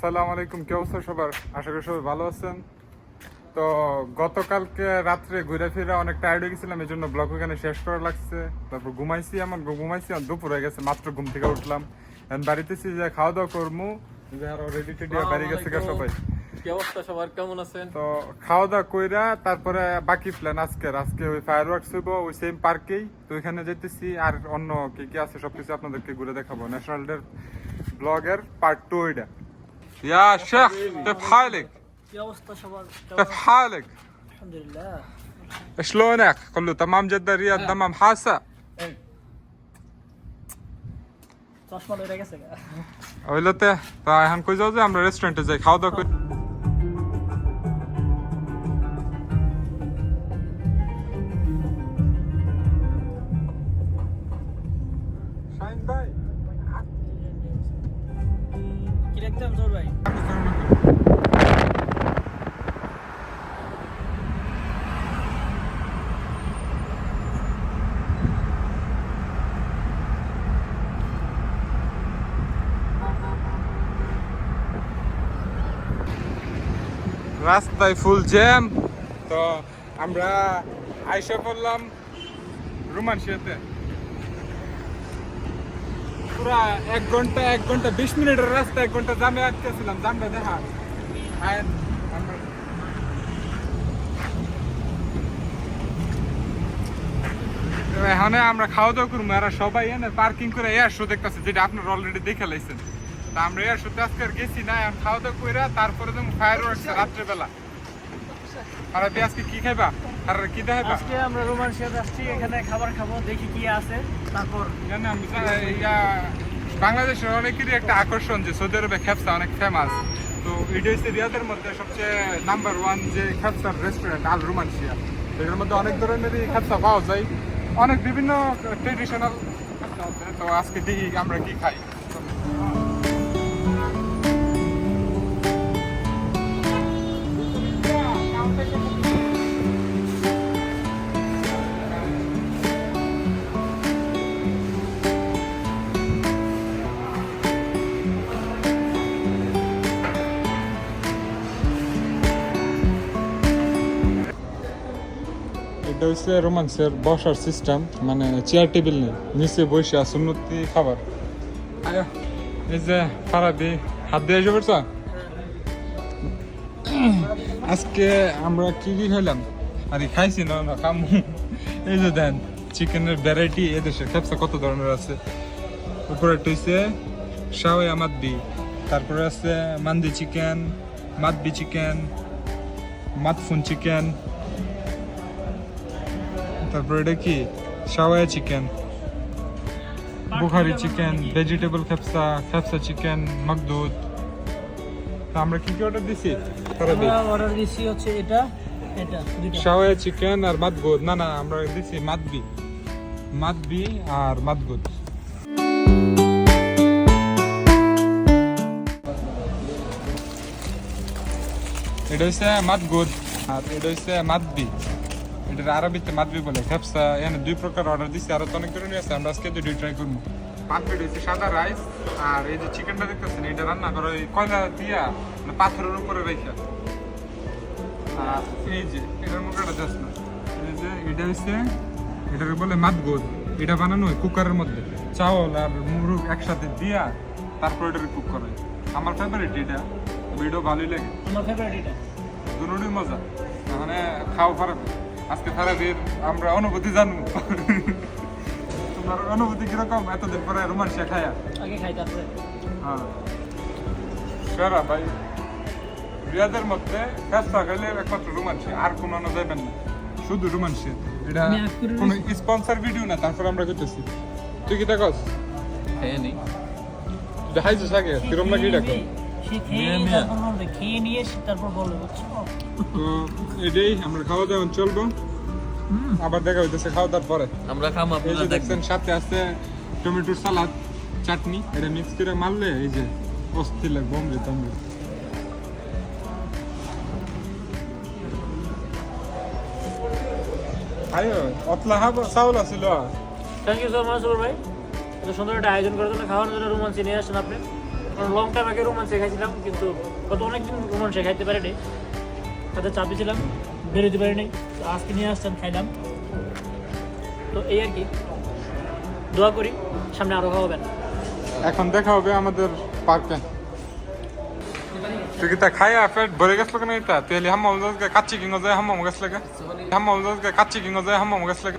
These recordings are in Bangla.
আসসালামু আলাইকুম, কি অবস্থা সবার? আশা করি সবাই ভালো আছেন। তো গতকালকে রাত্রে ঘুরে ফিরে অনেক টায়ার্ড হয়ে গেছিলাম, এই জন্য ব্লগ ওখানে শেষ করা লাগছে। তারপর ঘুমাইছি, আমার দুপুর হয়ে গেছে, মাত্র ঘুম থেকে উঠলাম। এখন বাড়িতেছি যে খাওয়া দাওয়া করবো, যে আরো রেডি টেডি বাড়ি গেছে সবাই। কি অবস্থা সবার, কেমন আছেন? তো খাওয়া দাওয়া কইরা তারপরে বাকি প্ল্যান আজকে ওই ফায়ার ওয়ার্কস হইব ওই সেম পার্কেই, তো ওইখানে যেতেছি। আর অন্য কি কি আছে সবকিছু আপনাদেরকে ঘুরে দেখাবো। ন্যাশনাল ডে ব্লগের পার্ট 2 এটা। ইয়া শেখ كيف حالك؟ কি অবস্থা সবার? كيف حالك؟ আলহামদুলিল্লাহ। شلونك؟ قل له تمام جدة رياض تمام حاسة؟ চশমা লয়ে গেছে গা। ওইলোতে তা এখন কই যাও যে আমরা রেস্টুরেন্টে যাই খাওয়া দাওয়া করি। শাইন ভাই কি দেখতাম তোর ভাই? রাস্তায় ফুল জ্যাম। তো আমরা আইসা পড়লাম রোমানশিয়াতে। পুরা 1 ঘন্টা 20 মিনিটের রাস্তা, 1 ঘন্টা জামে আটকেছিলাম। জামটা দেখা এখানে আমরা খাওয়া দাওয়া করবো। এরা সবাই এনে পার্কিং করে এয়ার শো দেখতেছে, যেটা আপনারা অলরেডি দেখে লাইছেন। তা আমরা এয়ার শোতে আজকে আর গেছি না, এখন খাওয়া দাওয়া করে তারপরে যেমন ফায়ার ওয়ার্কস রাত্রেবেলা। আর আজকে কি খাইবা আর কি দেখাইবা? আজকে আমরা রোমানশিয়াতে আসছি, এখানে খাবার খাবো, দেখি কি আছে। তারপর বাংলাদেশের অনেকেরই একটা আকর্ষণ যে সৌদি আরবে খেপসা অনেক ফেমাস। তো এটা হচ্ছে রিয়াদের মধ্যে সবচেয়ে নাম্বার 1 যে খেপসার রেস্টুরেন্ট আল রোমানশিয়া। এর মধ্যে অনেক ধরনেরই খেপসা পাওয়া যায়, অনেক বিভিন্ন ট্রেডিশনাল খেপসা আছে। তো আজকে দেখি আমরা কি খাই। এটা হচ্ছে রোমান্সের বসার সিস্টেম, মানে চেয়ার টেবিল নেই, নিচে বসে সুন্নতি খাবার। এই যে ফারাবি হাত দিয়ে এসে পড়ছ। আজকে আমরা কি কি খাইলাম আর খাইছি না খামু। এই যে দেন চিকেনের ভ্যারাইটি, এদেশের খেপসা কত ধরনের আছে। উপরে একটা হচ্ছে শাওয়া মাদবি, তারপরে আছে মান্দি চিকেন, মাদবি চিকেন, মাদফুন চিকেন, তারপর এটা কি শাওয়া চিকেন, বুখারি চিকেন, ভেজিটেবল খেপসা, খেপসা চিকেন, মকদুদ। তো আমরা কি কি অর্ডার দিছি? আমরা অর্ডার দিছি হচ্ছে এটা দুইটা শাওয়া চিকেন আর মাদগুদ। না আমরা দিছি মাদবি আর মাদগুদ। এটা হচ্ছে মাদগুদ আর এটা হচ্ছে মাদবি। এটা আরবিতে মাদবি বলে। খেপসা এখানে 2 প্রকার অর্ডার দিচ্ছি, আরো তো অনেক ধরনের আছে। আমরা আজকে 2 ট্রাই করবো। পাতপেট হচ্ছে সাদা রাইস, আর এই যে চিকেনটা দেখতেছেন এটা রান্না করে ওই কয়লা দিয়া, মানে পাথরের উপরে রেখে। আর এই যে এটার মুখটা যাস না, এই যে এটা হচ্ছে এটাকে বলে মাদগুদ। এটা বানানো হয় কুকারের মধ্যে, চাউল আর মুরগ একসাথে দিয়া তারপর এটাকে কুক করা হয়। আমার ফেভারিট এটা, এটাও ভালোই লাগে। আমার ফেভারিট এটা, দুটোই মজা। মানে খাও ফারাবি, আজকে ফারাবির আমরা অনুভূতি জানবো। তোমার অনুভূতি কিরকম এতদিন পরে রোমানশিয়া খায়া? আগে খাই তারপরে। হ্যাঁ সেরা ভাই, রিয়াদের মধ্যে খেপসা খাইলে একমাত্র রোমানশিয়া, আর কোনো যাবেন না, শুধু রোমানশিয়া। এটা কোনো স্পন্সর ভিডিও না, তারপর আমরা করতেছি। তুই কি দেখস? হ্যাঁ নি দেখাইছিস আগে কিরম লাগে এটা? খেয়ে নিয়ে তারপর বলবো, বুঝছো? তো এটাই আমরা খাওয়া দাওয়া চলবো, আবার দেখা হইতেছে খাওয়া দাওয়ার পরে। আমরা খাম, এই যে দেখছেন সাথে আছে টমেটোর সালাদ, চাটনি। এটা মিক্স করে মারলে এই যে অস্থির লাগবে, অমৃত অমৃত। আয়ো অতলা চাউল আছিল। থ্যাংক ইউ সো মাচ ভাই, এত সুন্দর একটা আয়োজন করার জন্য, খাওয়ানোর জন্য রোমাঞ্চে নিয়ে আসেন আপনি। লং টাইম আগে রোমাঞ্চে খাইছিলাম, কিন্তু গত অনেকদিন রোমাঞ্চে খাইতে পারিনি, তাতে চাপে ছিলাম, বেরোতে পারিনি। তো আজকে নিয়ে আসছেন, খাইলাম। তো এই আর কি, দোয়া করি সামনে আরও খাওয়াবেন। এখন দেখা হবে আমাদের পার্কে। তুই কি তা খাইয়া পেট ভরে গেছিল কেন? এটা তেলি হাম্মাম কাচ্চি কিঙ্গ যায়, হাম্মাম গাছ লাগে, হাম্মাম কাচ্চি কিঙ্গ যায়, হাম্মাম গাছ লাগে।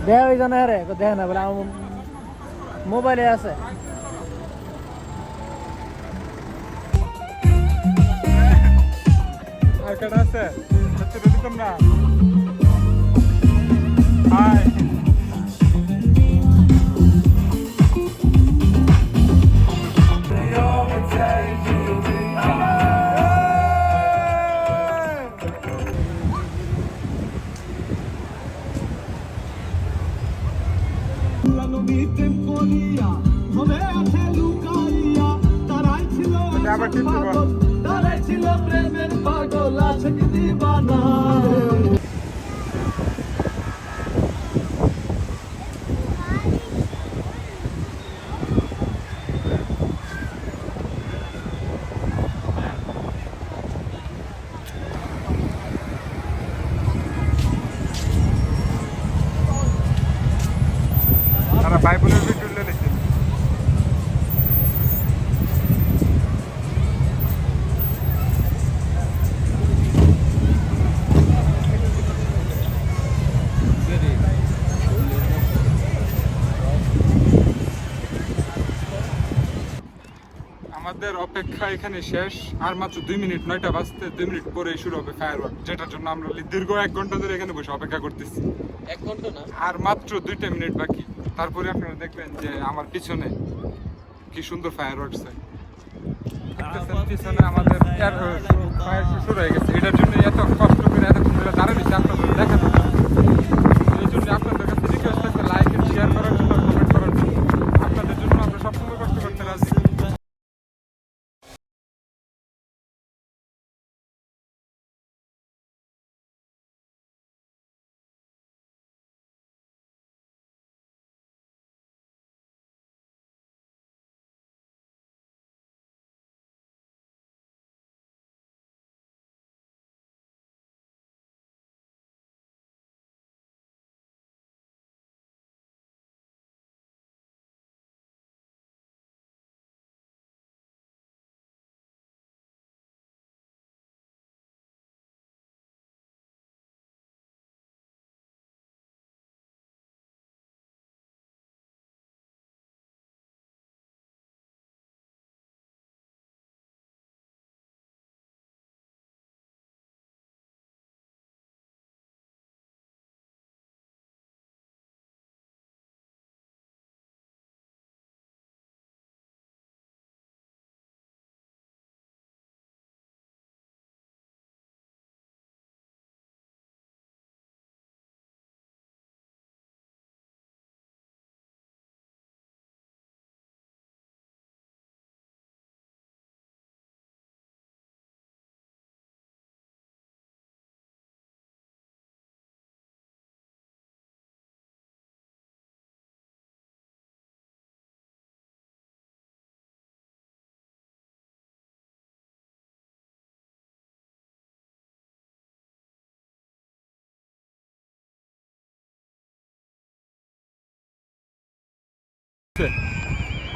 দেখা ওই জন্য রে, দেখা না বলে আমার মোবাইলে আছে। আর কাটা আছে রেডি তোমরা? হাই আবার কি তারা বাইবেলের ভিডিও লিখে আমাদের অপেক্ষা এখানে শেষ। আর মাত্র 2 মিনিট, 9টা বাজতে 2 মিনিট পরেই শুরু হবে ফায়ারওয়ার্ক, যেটার জন্য আমরা দীর্ঘ 1 ঘন্টা ধরে এখানে বসে অপেক্ষা করতেছি। 1 ঘন্টা না, আর মাত্র 2টা মিনিট বাকি। তারপরে আপনারা দেখবেন যে আমার পিছনে কি সুন্দর ফায়ারওয়ার্কস হয়। দেখতেছেন পিছনে আমাদের ফায়ার শুরু হয়ে গেছে। এটার জন্য এত কষ্ট করে এতক্ষণ ধরে দাঁড়াচ্ছি আপনাদের দেখানোর জন্য। এই জন্য আপনাদের কাছে রিকোয়েস্ট থাকবে লাইক এন্ড শেয়ার করার জন্য, কমেন্ট করার জন্য। আপনাদের জন্য আমরা সবসময় কষ্ট করতে রাজি।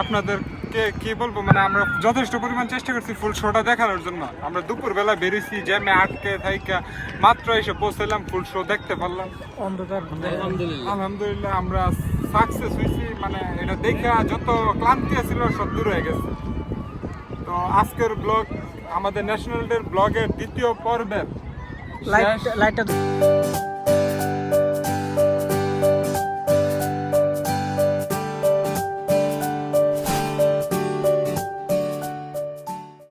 আপনাদেরকে কি বলবো, মানে আমরা যথেষ্ট পরিমাণ চেষ্টা করছি ফুল শোটা দেখানোর জন্য। আমরা দুপুরবেলা বেরিয়েছি, জ্যামে আটকে থাইকা মাত্র এসে পৌঁছলাম, ফুল শো দেখতে পারলাম। অন্ধকার আলহামদুলিল্লাহ আমরা সাকসেস হয়েছি। মানে এটা দেখা যত ক্লান্তি ছিল সব দূর হয়ে গেছে। তো আজকের ব্লগ, আমাদের ন্যাশনাল ডে ব্লগের দ্বিতীয় পর্বের লাইটটা